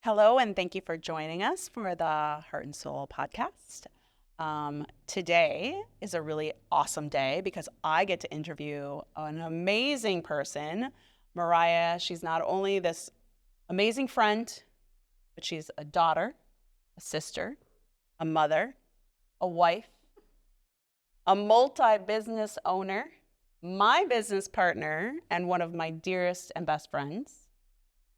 Hello, and thank you for joining us for the Heart and Soul podcast. Today is a really awesome day because I get to interview an amazing person, Mariah. She's not only this amazing friend, but she's a daughter, a sister, a mother, a wife, a multi-business owner, my business partner, and one of my dearest and best friends.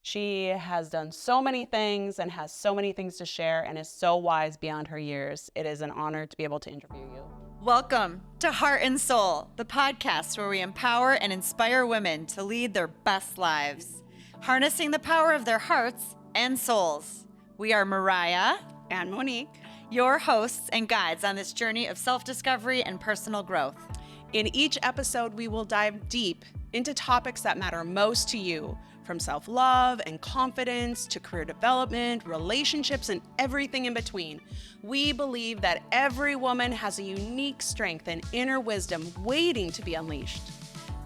She has done so many things and has so many things to share and is so wise beyond her years. It is an honor to be able to interview you. Welcome to Heart and Soul, the podcast where we empower and inspire women to lead their best lives, harnessing the power of their hearts and souls. We are Mariah And Monique. your hosts and guides on this journey of self-discovery and personal growth. In each episode, we will dive deep into topics that matter most to you, from self-love and confidence to career development, relationships, and everything in between. We believe that every woman has a unique strength and inner wisdom waiting to be unleashed.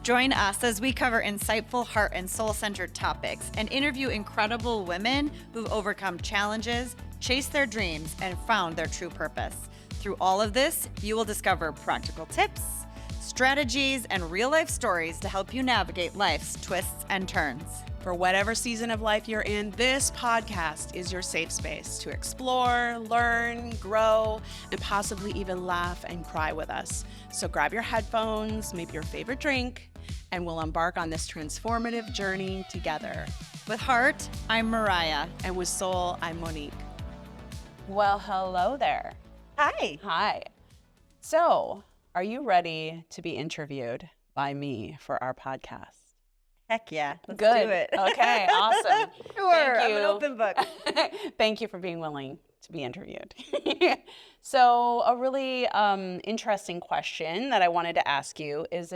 Join us as we cover insightful heart and soul-centered topics and interview incredible women who've overcome challenges, chased their dreams, and found their true purpose. Through all of this, you will discover practical tips, strategies, and real-life stories to help you navigate life's twists and turns. For whatever season of life you're in, this podcast is your safe space to explore, learn, grow, and possibly even laugh and cry with us. So grab your headphones, maybe your favorite drink, and we'll embark on this transformative journey together. With heart, I'm Mariah. And with soul, I'm Monique. Well, hello there. Hi. Hi. So, are you ready to be interviewed by me for our podcast? Heck yeah. Let's Good. do it. Okay, awesome. Sure. Thank I'm you. an open book. Thank you for being willing to be interviewed. So, a really interesting question that I wanted to ask you is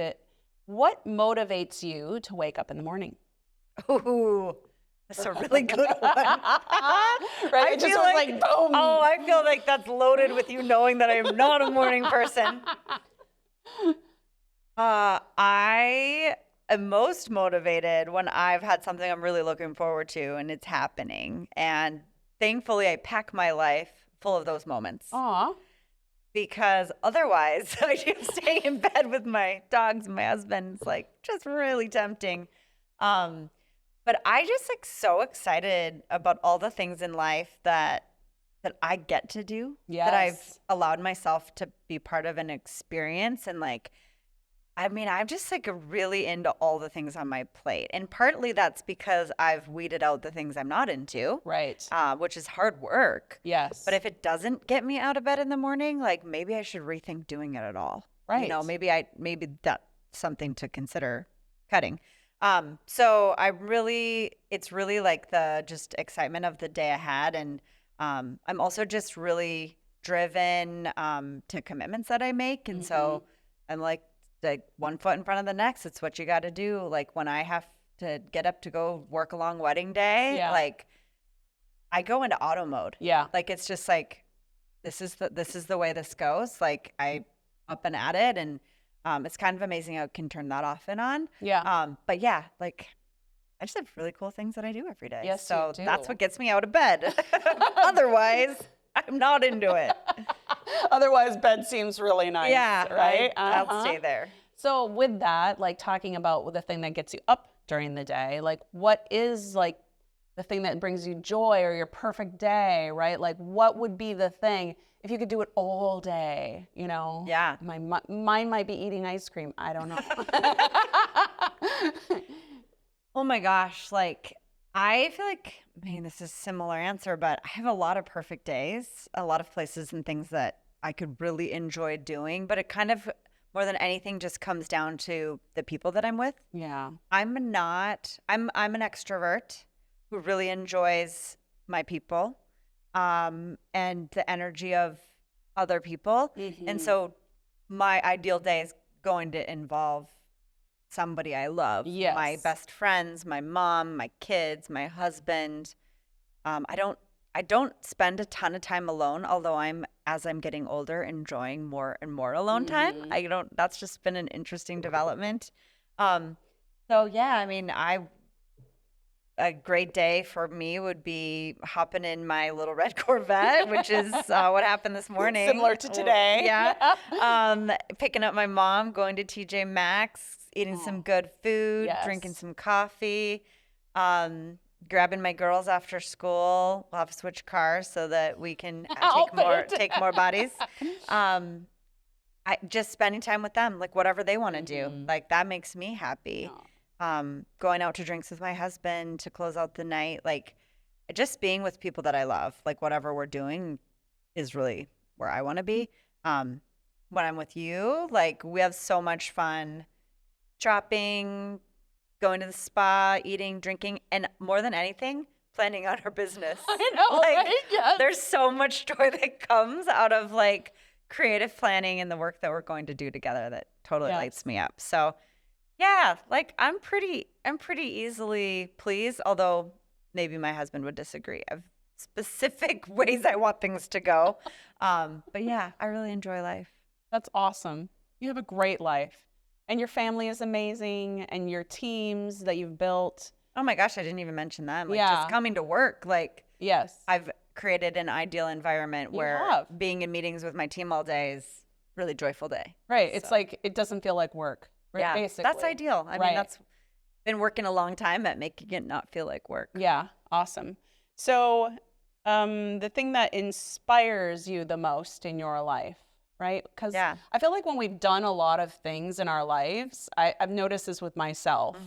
what motivates you to wake up in the morning? Ooh, that's a really good one. Right? It just was like boom. Oh, I feel like that's loaded with you knowing that I am not a morning person. I am most motivated when I've had something I'm really looking forward to and it's happening. And thankfully, I pack my life full of those moments. Aw. Because otherwise, I just stay in bed with my dogs, my husband. It's like just really tempting. But I just like so excited about all the things in life that I get to do, that I've Yes. allowed myself to be part of an experience. And like, I mean, I'm just like really into all the things on my plate. And partly that's because I've weeded out the things I'm not into, Right. which is hard work. Yes. But if it doesn't get me out of bed in the morning, like maybe I should rethink doing it at all. Right. You know, maybe that's something to consider cutting. So it's really like the just excitement of the day ahead. And I'm also just really driven to commitments that I make. And so I'm like one foot in front of the next. It's what you got to do. Like when I have to get up to go work a long wedding day, Yeah. like I go into auto mode. Yeah. Like it's just like this is the way this goes. Like I up and at it, and it's kind of amazing how I can turn that off and on. Yeah. But yeah, like I just have really cool things that I do every day. Yes, so you that's do. what gets me out of bed. Otherwise, I'm not into it. Otherwise, bed seems really nice. Yeah, Right. I'll stay there. So with that, like talking about the thing that gets you up during the day, like what is like the thing that brings you joy or your perfect day, right? Like what would be the thing if you could do it all day, you know? Yeah. Mine might be eating ice cream. I don't know. Oh my gosh, like I feel like, I mean, this is a similar answer, but I have a lot of perfect days, a lot of places and things that I could really enjoy doing, but it kind of more than anything just comes down to the people that I'm with. Yeah. I'm an extrovert who really enjoys my people and the energy of other people. And so my ideal day is going to involve somebody I love. Yes. My best friends, my mom, my kids, my husband. I don't spend a ton of time alone, although as I'm getting older, enjoying more and more alone time. That's just been an interesting development. So yeah, I mean, a great day for me would be hopping in my little red Corvette, which is what happened this morning. Similar to today. Yeah. Picking up my mom, going to TJ Maxx, eating some good food, drinking some coffee, grabbing my girls after school. We'll have to switch cars so that we can take more bodies. Just spending time with them, like whatever they want to do, like that makes me happy. Going out to drinks with my husband to close out the night, like just being with people that I love, like whatever we're doing is really where I want to be. When I'm with you, like we have so much fun shopping, going to the spa, eating, drinking, and more than anything, planning out our business. I know, like, right? Yes. There's so much joy that comes out of like creative planning and the work that we're going to do together that totally lights me up. So yeah, like I'm pretty easily pleased, although maybe my husband would disagree. I have specific ways I want things to go. But yeah, I really enjoy life. That's awesome. You have a great life. And your family is amazing, and your teams that you've built. Oh my gosh, I didn't even mention them. Like just coming to work, like I've created an ideal environment where being in meetings with my team all day is a really joyful day. Right. So. It's like it doesn't feel like work. Right? Yeah, basically. That's ideal. I mean, that's been working a long time at making it not feel like work. Yeah, awesome. So the thing that inspires you the most in your life, right? Because I feel like when we've done a lot of things in our lives, I've noticed this with myself.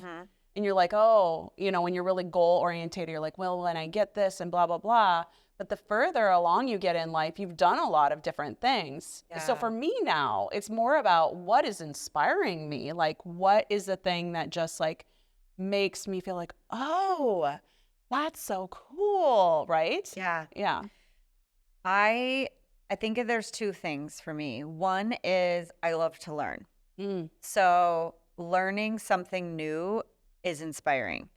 And you're like, oh, you know, when you're really goal oriented, you're like, well, when I get this and blah, blah, blah. But the further along you get in life, you've done a lot of different things. Yeah. So for me now, it's more about what is inspiring me. Like, what is the thing that just like makes me feel like, oh, that's so cool, right? Yeah. Yeah. I think there's two things for me. One is I love to learn. So learning something new is inspiring.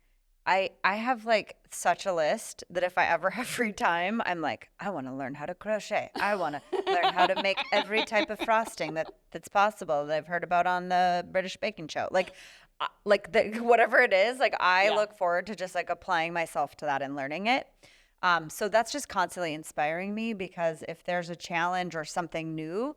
I have like such a list that if I ever have free time, I'm like, I want to learn how to crochet. I want to learn how to make every type of frosting that's possible that I've heard about on the British baking show. Like whatever it is, like I look forward to just like applying myself to that and learning it. So that's just constantly inspiring me because if there's a challenge or something new,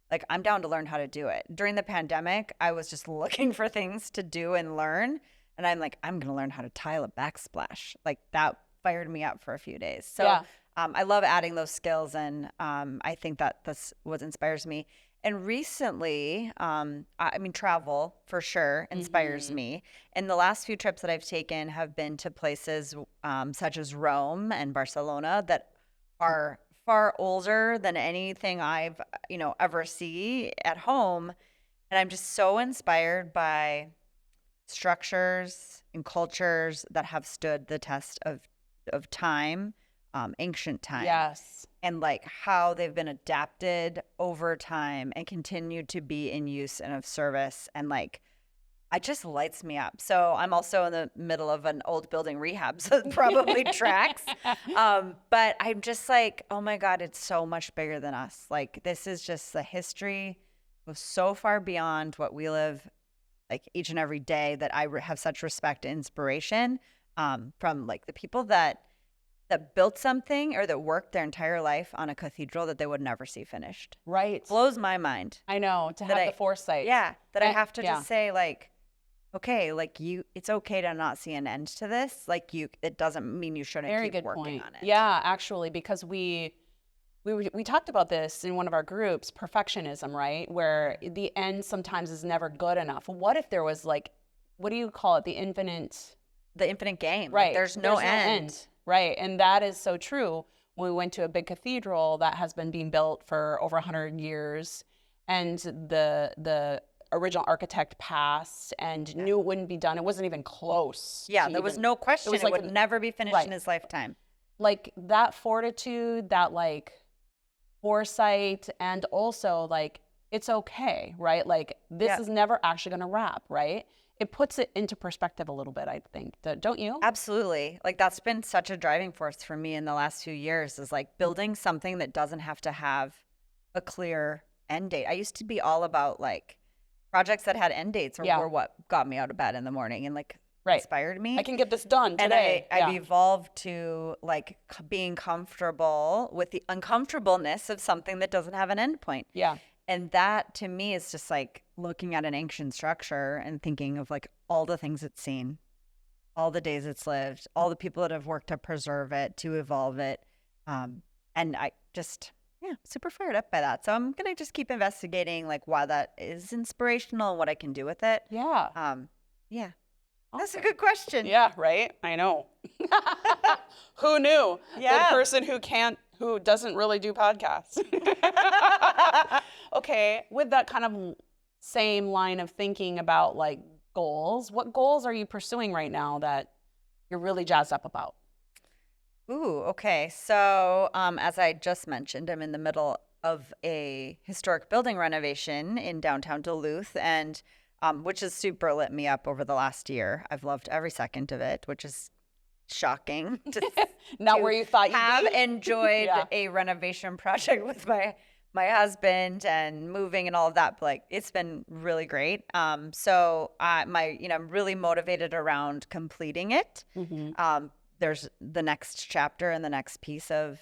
like I'm down to learn how to do it. During the pandemic, I was just looking for things to do and learn. And I'm like, I'm going to learn how to tile a backsplash. Like that fired me up for a few days. So I love adding those skills. And I think that's what inspires me. And recently, I mean, travel for sure inspires me. And the last few trips that I've taken have been to places such as Rome and Barcelona that are far older than anything I've, ever see at home. And I'm just so inspired by structures and cultures that have stood the test of time, ancient time. Yes. And like how they've been adapted over time and continue to be in use and of service. And like, it just lights me up. So I'm also in the middle of an old building rehab, so it probably tracks. But I'm just like, oh my God, it's so much bigger than us. Like this is just the history goes so far beyond what we live like each and every day that I have such respect and inspiration from like the people that built something or that worked their entire life on a cathedral that they would never see finished. Right. Blows my mind. I know, to have the foresight. Yeah. That I have to just say like, okay, like it's okay to not see an end to this. Like it doesn't mean you shouldn't keep working on it. Yeah, actually, because we talked about this in one of our groups, perfectionism, right? Where the end sometimes is never good enough. What if there was like, what do you call it? The infinite game. Right. Like, there's no end. Right. And that is so true. When we went to a big cathedral that has been being built for over 100 years and the original architect passed and knew it wouldn't be done. It wasn't even close. Yeah. There was no question. It would never be finished in his lifetime. Like that fortitude, that like foresight, and also like it's okay, right? Like this is never actually going to wrap, right? It puts it into perspective a little bit, I think. Don't you? Absolutely. Like that's been such a driving force for me in the last few years is like building something that doesn't have to have a clear end date. I used to be all about like projects that had end dates were what got me out of bed in the morning. And like Right. inspired me. I can get this done And today. I've evolved to like being comfortable with the uncomfortableness of something that doesn't have an endpoint. Yeah. And that to me is just like looking at an ancient structure and thinking of like all the things it's seen, all the days it's lived, all the people that have worked to preserve it, to evolve it. And I just, super fired up by that. So I'm going to just keep investigating like why that is inspirational and what I can do with it. Yeah. Yeah. That's a good question. Yeah, right? I know. Who knew? Yeah. The person who doesn't really do podcasts. Okay, with that kind of same line of thinking about like goals, what goals are you pursuing right now that you're really jazzed up about? Ooh, okay. So, as I just mentioned, I'm in the middle of a historic building renovation in downtown Duluth, and which has super lit me up over the last year. I've loved every second of it, which is shocking to Not where you thought you'd have be? enjoyed Yeah. a renovation project with my husband and moving and all of that. But like, it's been really great. So I'm really motivated around completing it. Mm-hmm. There's the next chapter and the next piece of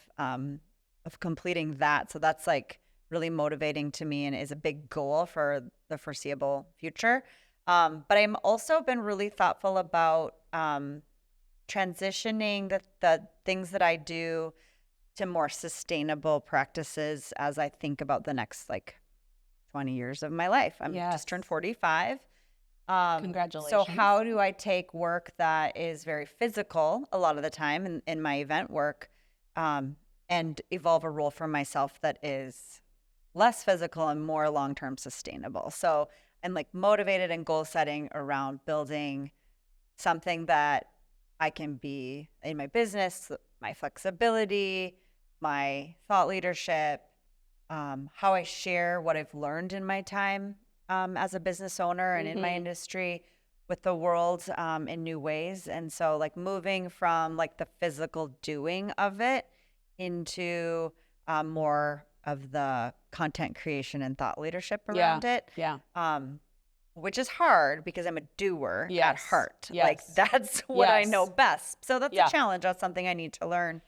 completing that. So that's like really motivating to me and is a big goal for the foreseeable future. But I'm also been really thoughtful about transitioning the things that I do to more sustainable practices as I think about the next like 20 years of my life. I'm just turned 45. Congratulations. So how do I take work that is very physical a lot of the time in my event work and evolve a role for myself that is less physical and more long-term sustainable? So I'm like motivated and goal setting around building something that I can be in my business, my flexibility, my thought leadership, how I share what I've learned in my time as a business owner and in my industry with the world in new ways. And so like moving from like the physical doing of it into more of the content creation and thought leadership around it. Yeah. Which is hard because I'm a doer at Yes. heart. Yes. Like that's what I know Yes. best. So that's Yeah. a challenge. That's something I need to learn.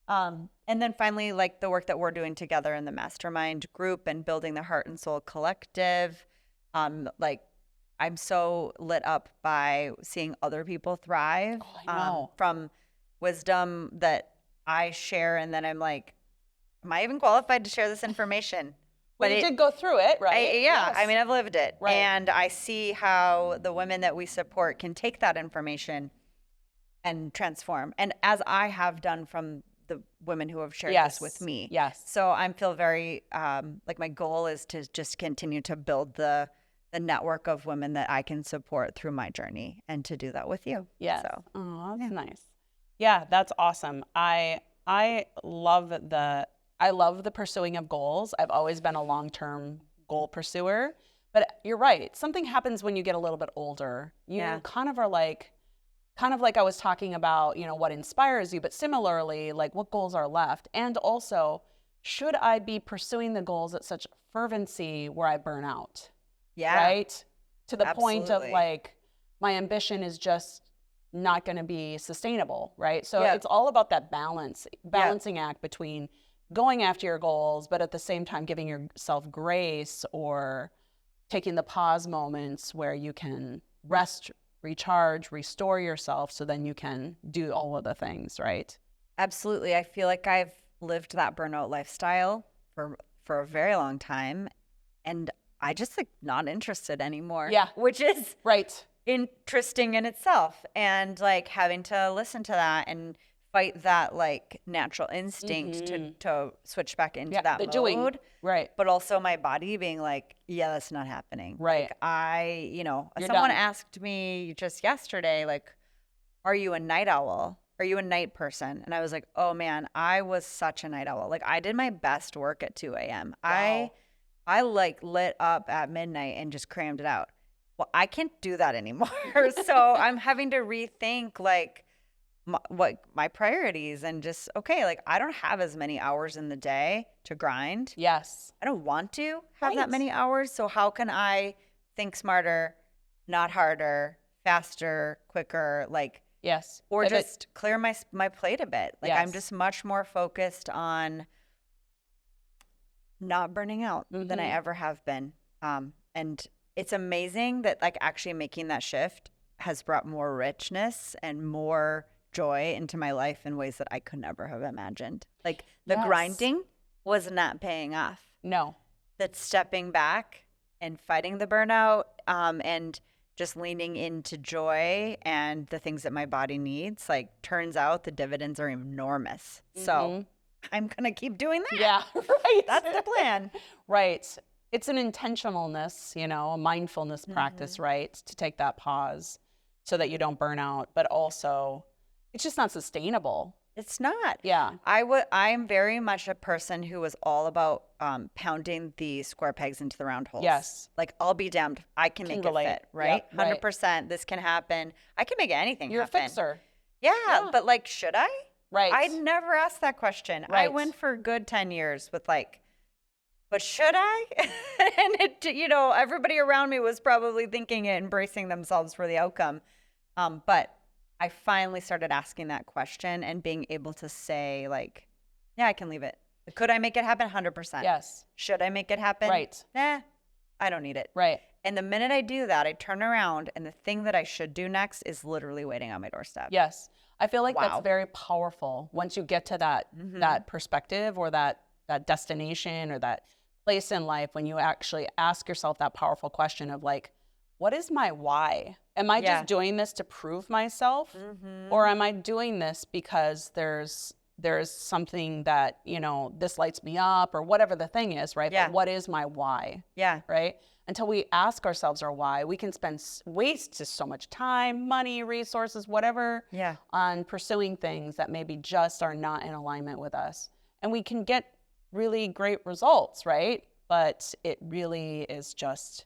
And then finally, like the work that we're doing together in the Mastermind group and building the Heart and Soul Collective. Like I'm so lit up by seeing other people thrive Oh, I know. from wisdom that I share. And then I'm like, am I even qualified to share this information? Well, you did go through it, right? Yeah. I Yes. mean, I've lived it. Right. And I see how the women that we support can take that information and transform. And as I have done from the women who have shared this with me. Yes. So I feel very, like my goal is to just continue to build the network of women that I can support through my journey and to do that with you. Yes. So, Oh, that's nice. Yeah, that's awesome. I love the pursuing of goals. I've always been a long-term goal pursuer, but you're right. Something happens when you get a little bit older. You kind of like I was talking about, what inspires you, but similarly, like what goals are left? And also, should I be pursuing the goals at such fervency where I burn out? yeah. Right? To the point of Absolutely. like, my ambition is just not going to be sustainable, right? So Yeah. it's all about that balancing act between going after your goals, but at the same time giving yourself grace or taking the pause moments where you can rest, recharge, restore yourself so then you can do all of the things, right? Absolutely. I feel like I've lived that burnout lifestyle for a very long time. And I just like not interested anymore. Yeah. Which is Right. interesting in itself. And like having to listen to that and fight that like natural instinct to switch back into that the mode. doing. Right. But also my body being like, yeah, that's not happening. Right. Like You're someone done. asked me just yesterday, like, are you a night owl? Are you a night person? And I was like, oh man, I was such a night owl. Like I did my best work at 2 a.m. Wow. I like lit up at midnight and just crammed it out. Well, I can't do that anymore. So I'm having to rethink like what my priorities and just, okay, like I don't have as many hours in the day to grind. Yes. I don't want to have that Right. many hours. So how can I think smarter, not harder, faster, quicker, like, Yes. or If it- just clear my plate a bit. Like I'm Yes. just much more focused on not burning out than I ever have been. And it's amazing that like actually making that shift has brought more richness and more joy into my life in ways that I could never have imagined. Like the Yes. grinding was not paying off. No. That stepping back and fighting the burnout, and just leaning into joy and the things that my body needs, like turns out the dividends are enormous. So I'm going to keep doing that. Yeah, right. That's the plan. Right. It's an intentionalness, you know, a mindfulness practice, right? To take that pause so that you don't burn out, but also it's just not sustainable. It's not. Yeah. I'm very much a person who was all about pounding the square pegs into the round holes. Yes. Like I'll be damned. I can make relate. it fit, right? Yep, right. 100%. This can happen. I can make anything You're happen. a fixer. Yeah, but like, should I? Right. I never asked that question. I Right. went for a good 10 years with like, but should I? And it, you know, everybody around me was probably thinking it and bracing themselves for the outcome. But I finally started asking that question and being able to say like, yeah, I can leave it. Could I make it happen? 100%. Yes. Should I make it happen? Right. Nah, I don't need it. Right. And the minute I do that, I turn around and the thing that I should do next is literally waiting on my doorstep. Yes. I feel like Wow. that's very powerful once you get to that perspective or that destination or that place in life when you actually ask yourself that powerful question of like, what is my why? Am I just doing this to prove myself? Or am I doing this because there's something that, you know, this lights me up or whatever the thing is, right? Yeah. But what is my why? Yeah. Right? Until we ask ourselves our why, we can waste just so much time, money, resources, whatever, Yeah. on pursuing things that maybe just are not in alignment with us. And we can get really great results, right? But it really is just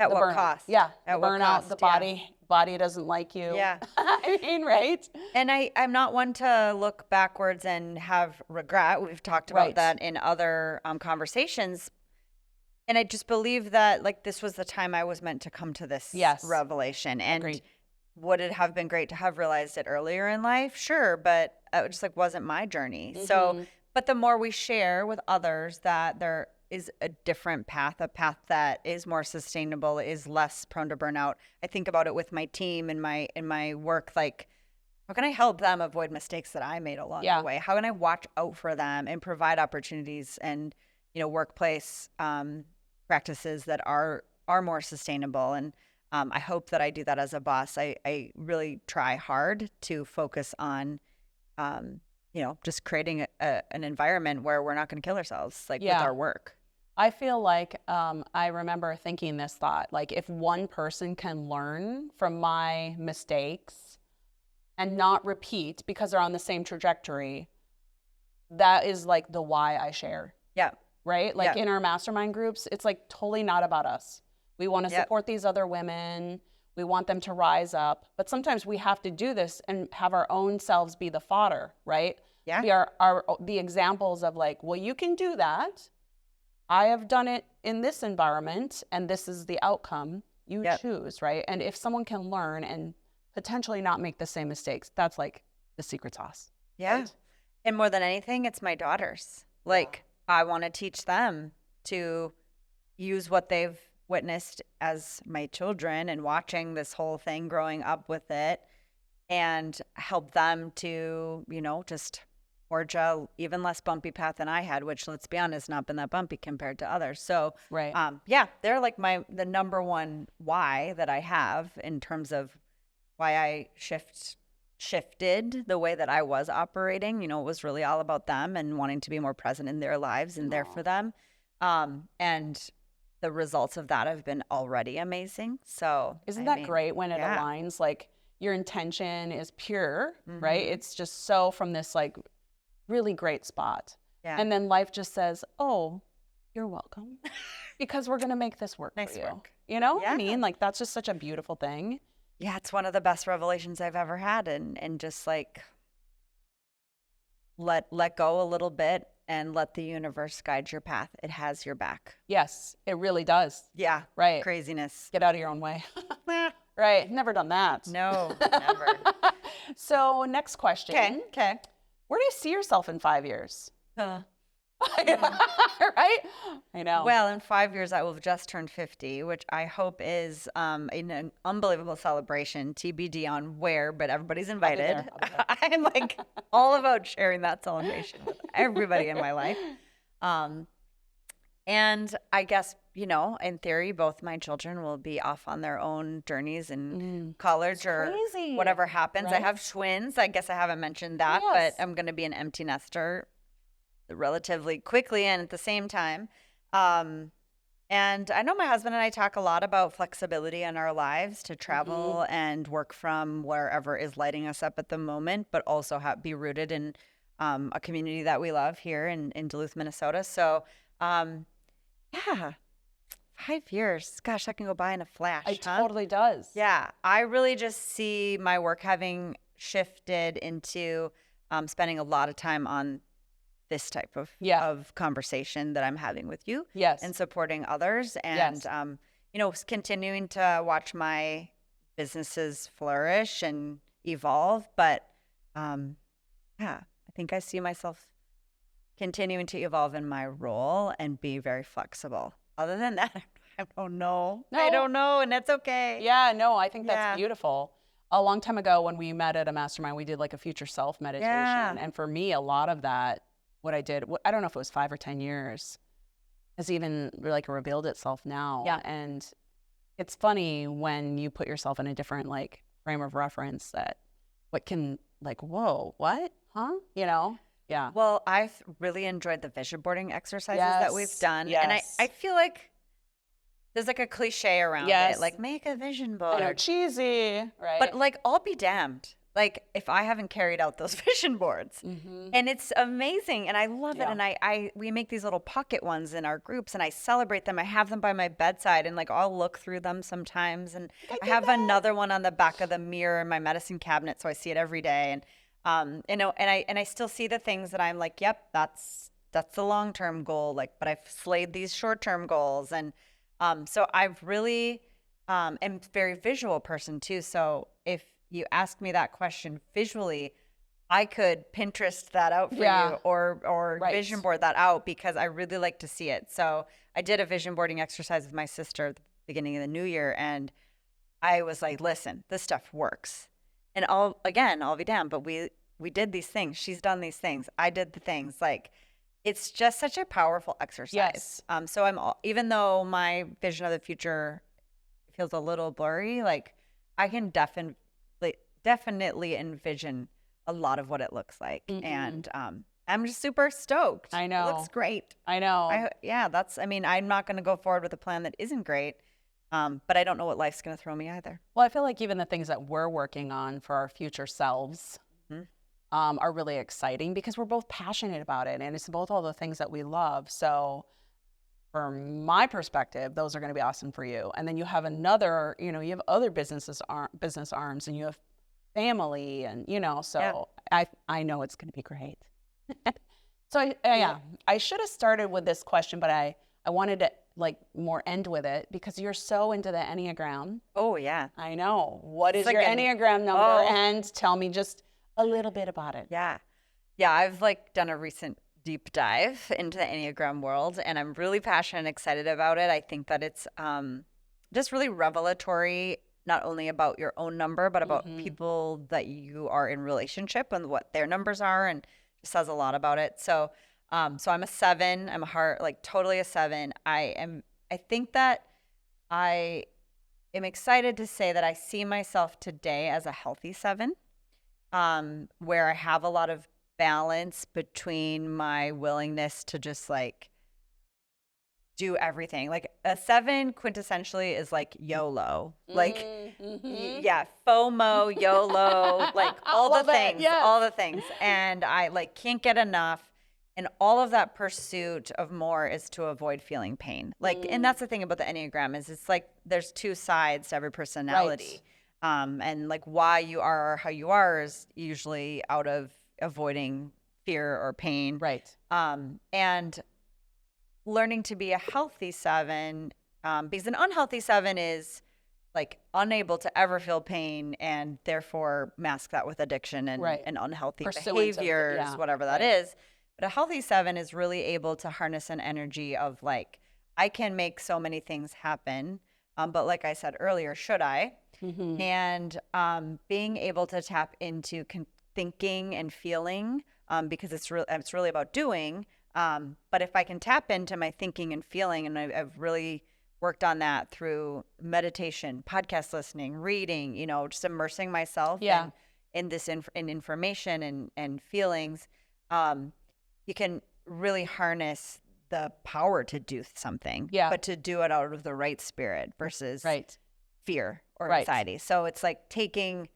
At the what burnout. cost? Yeah. At what burnout, cost? the Yeah. body doesn't like you. Yeah. I mean, right? And I'm not one to look backwards and have regret. We've talked about Right. that in other conversations. And I just believe that like this was the time I was meant to come to this Yes. revelation. And Agreed. would it have been great to have realized it earlier in life? Sure, but it just like wasn't my journey. So, but the more we share with others that there is a different path, a path that is more sustainable, is less prone to burnout. I think about it with my team and my work, like how can I help them avoid mistakes that I made along the way? How can I watch out for them and provide opportunities and, you know, workplace practices that are more sustainable? And I hope that I do that as a boss. I really try hard to focus on, you know, just creating an environment where we're not going to kill ourselves, like with our work. I feel like I remember thinking this thought, like if one person can learn from my mistakes and not repeat because they're on the same trajectory, that is like the why I share. Yeah. Right? Like in our mastermind groups, it's like totally not about us. We want to support these other women. We want them to rise up. But sometimes we have to do this and have our own selves be the fodder, right? Yeah. We are the examples of like, well, you can do that. I have done it in this environment and this is the outcome. You choose, right? And if someone can learn and potentially not make the same mistakes, that's like the secret sauce. Yeah. Right? And more than anything, it's my daughters. Like I want to teach them to use what they've witnessed as my children and watching this whole thing growing up with it and help them to, you know, just forge a even less bumpy path than I had, which let's be honest, not been that bumpy compared to others. So they're like the number one why that I have in terms of why I shifted the way that I was operating. You know, it was really all about them and wanting to be more present in their lives and there for them. And the results of that have been already amazing. So isn't that great when it aligns? Like your intention is pure, right? It's just so from this like really great spot. Yeah. And then life just says, oh, you're welcome. Because we're going to make this work for you. Work. You know what I mean? Like that's just such a beautiful thing. Yeah, it's one of the best revelations I've ever had. And just like let go a little bit and let the universe guide your path. It has your back. Yes, it really does. Yeah. Right. Craziness. Get out of your own way. Right. Never done that. No, never. So next question. Okay. Where do you see yourself in 5 years? Right? I know. Well, in 5 years, I will have just turned 50, which I hope is an unbelievable celebration. TBD on where, but everybody's invited. I'll be there. I'm like all about sharing that celebration with everybody in my life. And I guess, in theory, both my children will be off on their own journeys in college or crazy, whatever happens. I right? have twins. I guess I haven't mentioned that, Yes. but I'm going to be an empty nester relatively quickly and at the same time. And I know my husband and I talk a lot about flexibility in our lives to travel and work from wherever is lighting us up at the moment, but also be rooted in a community that we love here in Duluth, Minnesota. So, yeah, 5 years. Gosh, that can go by in a flash. It totally does. Yeah, I really just see my work having shifted into spending a lot of time on this type of conversation that I'm having with you. Yes. And supporting others and, continuing to watch my businesses flourish and evolve. But I think I see myself continuing to evolve in my role and be very flexible. Other than that, I don't know. No. I don't know, and that's okay. Yeah, no, I think that's beautiful. A long time ago when we met at a mastermind, we did like a future self meditation. Yeah. And for me, a lot of that, what I did, I don't know if it was 5 or 10 years, has even like revealed itself now. Yeah. And it's funny when you put yourself in a different like frame of reference that what can like, whoa, what? Huh? Yeah. Well, I've really enjoyed the vision boarding exercises that we've done. Yes. And I feel like there's like a cliche around it, like make a vision board. I know, cheesy, right? But like, I'll be damned. Like if I haven't carried out those vision boards, and it's amazing, and I love it. And we make these little pocket ones in our groups, and I celebrate them. I have them by my bedside, and like I'll look through them sometimes. And I have another one on the back of the mirror in my medicine cabinet, so I see it every day. And and I still see the things that I'm like, yep, that's the long term goal. Like, but I've slayed these short term goals, and so I've really am a very visual person too. So if you ask me that question visually, I could Pinterest that out for you or vision board that out because I really like to see it. So I did a vision boarding exercise with my sister at the beginning of the new year, and I was like, listen, this stuff works. And I'll be damned, but we did these things. She's done these things. I did the things. Like, it's just such a powerful exercise. Yes. So even though my vision of the future feels a little blurry, like I can definitely envision a lot of what it looks like. And I'm just super stoked. I know. It looks great. I know. I'm not going to go forward with a plan that isn't great. But I don't know what life's going to throw me either. Well, I feel like even the things that we're working on for our future selves are really exciting because we're both passionate about it, and it's both all the things that we love. So from my perspective, those are going to be awesome for you. And then you have another, you have other business arms, and you have family, and so I know it's going to be great. So I should have started with this question, but I wanted to like more end with it because you're so into the Enneagram. Oh yeah. I know. What is your Enneagram number? And tell me just a little bit about it. Yeah. Yeah. I've like done a recent deep dive into the Enneagram world, and I'm really passionate and excited about it. I think that it's just really revelatory, not only about your own number, but about people that you are in relationship and what their numbers are, and just says a lot about it. So I'm a 7. I'm a heart, like totally a 7. I think that I am excited to say that I see myself today as a healthy 7, where I have a lot of balance between my willingness to just like do everything. Like a 7 quintessentially is like YOLO, like FOMO, YOLO, like all the things. And I like can't get enough. And all of that pursuit of more is to avoid feeling pain. Like, and that's the thing about the Enneagram is it's like there's 2 sides to every personality. And like why you are how you are is usually out of avoiding fear or pain. Right. And learning to be a healthy 7, because an unhealthy 7 is like unable to ever feel pain and therefore mask that with addiction and, Right. and unhealthy Pursuance of the- behaviors, yeah, whatever that right. is. But a healthy 7 is really able to harness an energy of like, I can make so many things happen. But like I said earlier, should I? Mm-hmm. And being able to tap into thinking and feeling, because it's really about doing. But if I can tap into my thinking and feeling, and I've really worked on that through meditation, podcast listening, reading, just immersing myself Yeah. in this in information and feelings, you can really harness the power to do something, Yeah. but to do it out of the right spirit versus Right. fear or Right. anxiety. So it's like taking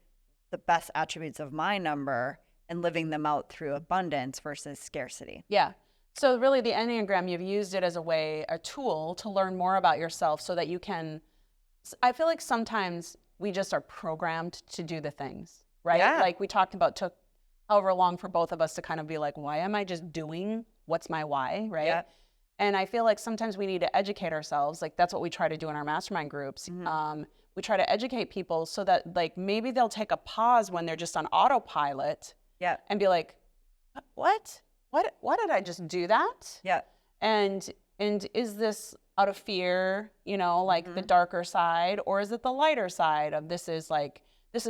the best attributes of my number and living them out through abundance versus scarcity. Yeah. So really the Enneagram, you've used it as a tool to learn more about yourself so that you can, I feel like sometimes we just are programmed to do the things, right? Yeah. Like we talked about, took however long for both of us to kind of be like, why am I just doing? What's my why, right? Yeah. And I feel like sometimes we need to educate ourselves. Like that's what we try to do in our mastermind groups. Mm-hmm. We try to educate people so that like maybe they'll take a pause when they're just on autopilot Yeah. and be like, what did I just do that? Yeah. And is this out of fear, like the Mm-hmm. darker side, or is it the lighter side of this is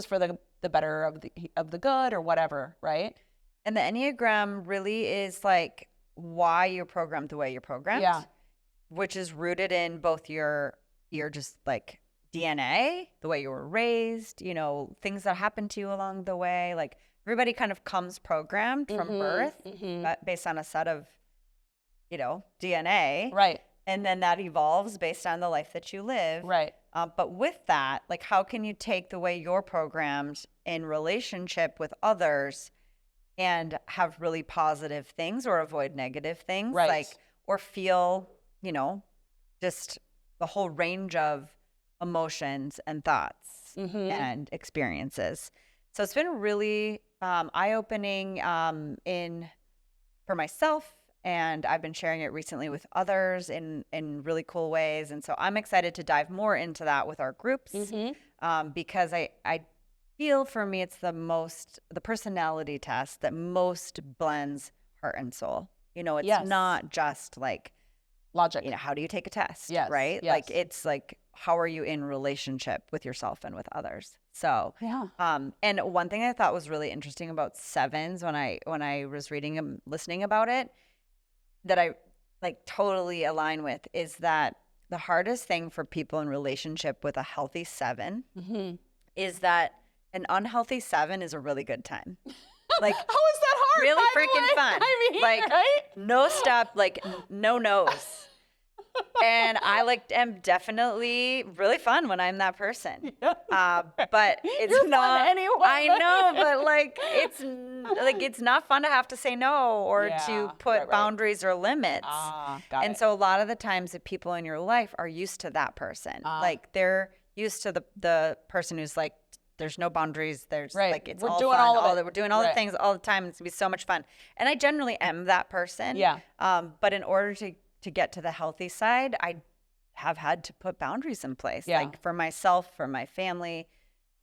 for the better of the good or whatever, right? And the Enneagram really is like why you're programmed the way you're programmed. Yeah. Which is rooted in both your just like DNA, the way you were raised, things that happened to you along the way. Like everybody kind of comes programmed from birth based on a set of, DNA. Right. And then that evolves based on the life that you live. Right. But with that, like how can you take the way you're programmed in relationship with others and have really positive things or avoid negative things? Right. Like, or feel, just the whole range of emotions and thoughts and experiences. So it's been really eye-opening for myself, and I've been sharing it recently with others in really cool ways. And so I'm excited to dive more into that with our groups because I feel for me it's the personality test that most blends heart and soul. It's Yes. not just like Logic. how do you take a test? Yes, Right? yes. Like it's like how are you in relationship with yourself and with others? So Yeah. and one thing I thought was really interesting about 7s when I was reading and listening about it that I like totally align with is that the hardest thing for people in relationship with a healthy 7 is that an unhealthy 7 is a really good time. Like How is that hard? really by the freaking way? fun. I mean, Like right? no stop, like no nose. And I am definitely really fun when I'm that person. But it's You're fun not anyway. I know, but like it's not fun to have to say no or Yeah, to put right. boundaries or limits. Got And it. so a lot of the times the people in your life are used to that person. Like they're used to the person who's like, there's no boundaries. There's Right. like, it's We're all doing fun. all of it. We're doing all the Right. things all the time. It's gonna be so much fun. And I generally am that person. Yeah. But in order to get to the healthy side, I have had to put boundaries in place. Yeah. Like for myself, for my family,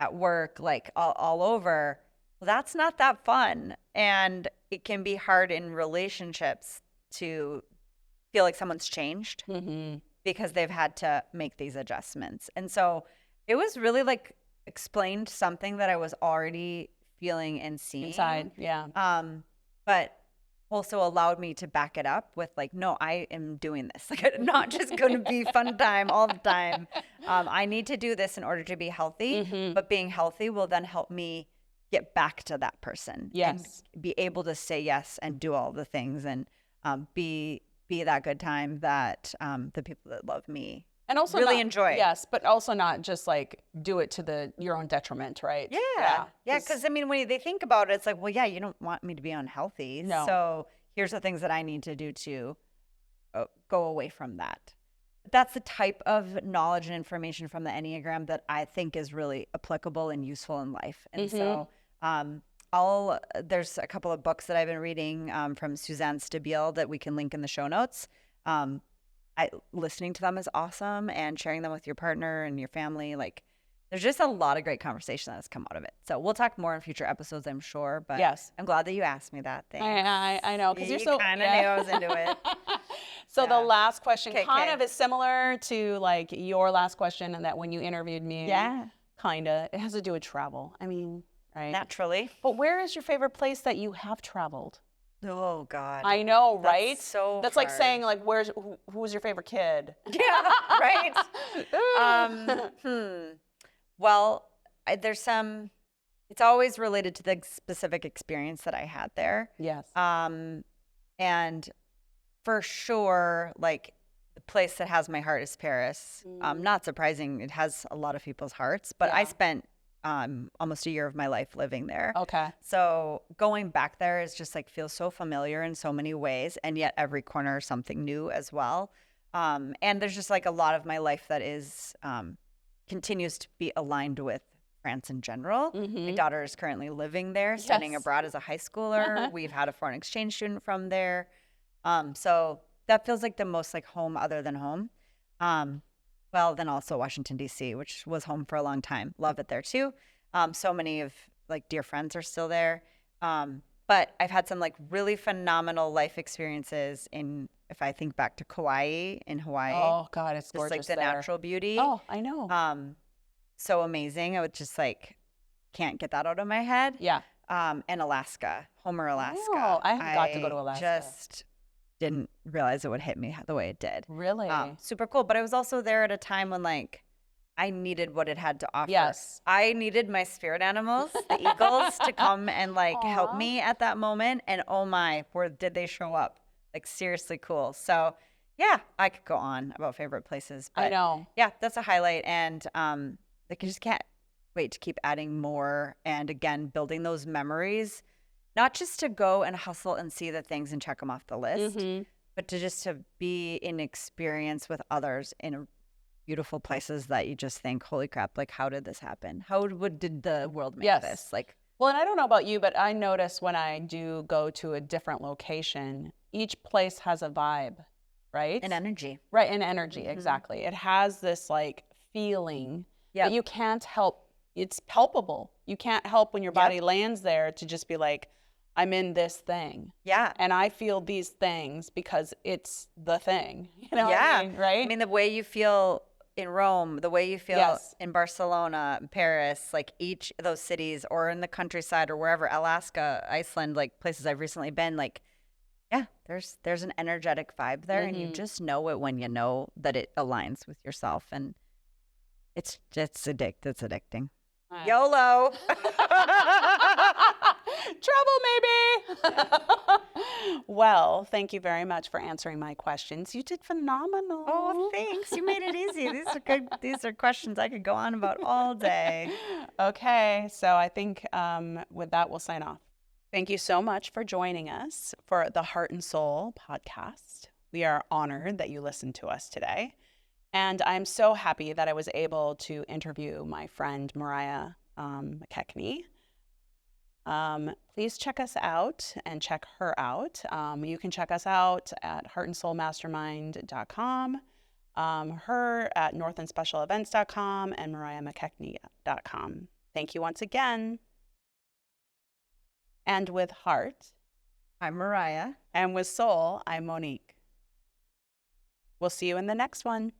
at work, like all over. Well, that's not that fun. And it can be hard in relationships to feel like someone's changed because they've had to make these adjustments. And so it was really like explained something that I was already feeling and seeing Inside. Yeah. but also allowed me to back it up with like, no, I am doing this. Like, it's not just going to be fun time all the time. I need to do this in order to be healthy, but being healthy will then help me get back to that person. Yes. And be able to say yes and do all the things and be that good time that the people that love me And also really not- enjoy. Yes, but also not just like do it to your own detriment, right? Yeah. Because I mean, when they think about it, it's like, well, yeah, you don't want me to be unhealthy. No. So here's the things that I need to do to go away from that. That's the type of knowledge and information from the Enneagram that I think is really applicable and useful in life. And so there's a couple of books that I've been reading from Suzanne Stabile that we can link in the show notes. Listening to them is awesome, and sharing them with your partner and your family, like there's just a lot of great conversation that has come out of it. So we'll talk more in future episodes, I'm sure. But Yes. I'm glad that you asked me that. Thanks. I know, because you're You so kind of knew I was into it. So the Yeah. last question Okay, kind okay. of is similar to like your last question, and that when you interviewed me, Yeah. kind of. It has to do with travel. I mean, right? Naturally. But where is your favorite place that you have traveled? Oh, God. I know, That's right? so That's like hard. saying like, who's your favorite kid? Yeah, right. Well, there's some, it's always related to the specific experience that I had there. Yes. And for sure, like the place that has my heart is Paris. Not surprising, it has a lot of people's hearts, but I Yeah. spent almost a year of my life living there. Okay. So going back there is just like feels so familiar in so many ways, and yet every corner is something new as well. And there's just like a lot of my life that is continues to be aligned with France in general. My daughter is currently living there, studying Yes. abroad as a high schooler. We've had a foreign exchange student from there. So that feels like the most like home other than home. Well, then also Washington, D.C., which was home for a long time. Love it there too. So many of like dear friends are still there. But I've had some like really phenomenal life experiences if I think back to Kauai in Hawaii. Oh God, it's just gorgeous like the there. natural beauty. Oh, I know. So amazing. I would just like, can't get that out of my head. Yeah. And Alaska, Homer, Alaska. Oh, I got to go to Alaska. Just didn't realize it would hit me the way it did. Really? Super cool. But I was also there at a time when like I needed what it had to offer. Yes. I needed my spirit animals, the eagles, to come and like help Aw. me at that moment. And oh my, where did they show up? Like seriously cool. So yeah, I could go on about favorite places. But I know. yeah, that's a highlight. And like you just can't wait to keep adding more. And again, building those memories, not just to go and hustle and see the things and check them off the list, but to just to be in experience with others in beautiful places that you just think, holy crap, like how did this happen? Did the world make Yes. this? Like, Well, and I don't know about you, but I notice when I do go to a different location, each place has a vibe, right? an energy. Right, an energy, exactly. It has this like feeling that you can't help. It's palpable. You can't help when your body lands there to just be like, I'm in this thing. Yeah. And I feel these things because it's the thing. You know what I mean, right? I mean, the way you feel in Rome, the way you feel in Barcelona, Paris, like each of those cities, or in the countryside or wherever, Alaska, Iceland, like places I've recently been, like, yeah, there's an energetic vibe there, and you just know it when you know that it aligns with yourself, and it's addicting. YOLO. Trouble, maybe. Well, thank you very much for answering my questions. You did phenomenal. Oh, thanks. You made it easy. These are good. These are questions I could go on about all day. Okay, so I think with that, we'll sign off. Thank you so much for joining us for the Heart and Soul podcast. We are honored that you listened to us today. And I'm so happy that I was able to interview my friend Mariah McKechnie. Please check us out and check her out. You can check us out at heartandsoulmastermind.com, her at northandspecialevents.com, and mariahmckechnie.com. Thank you once again. And with heart, I'm Mariah. and with soul, I'm Monique. We'll see you in the next one.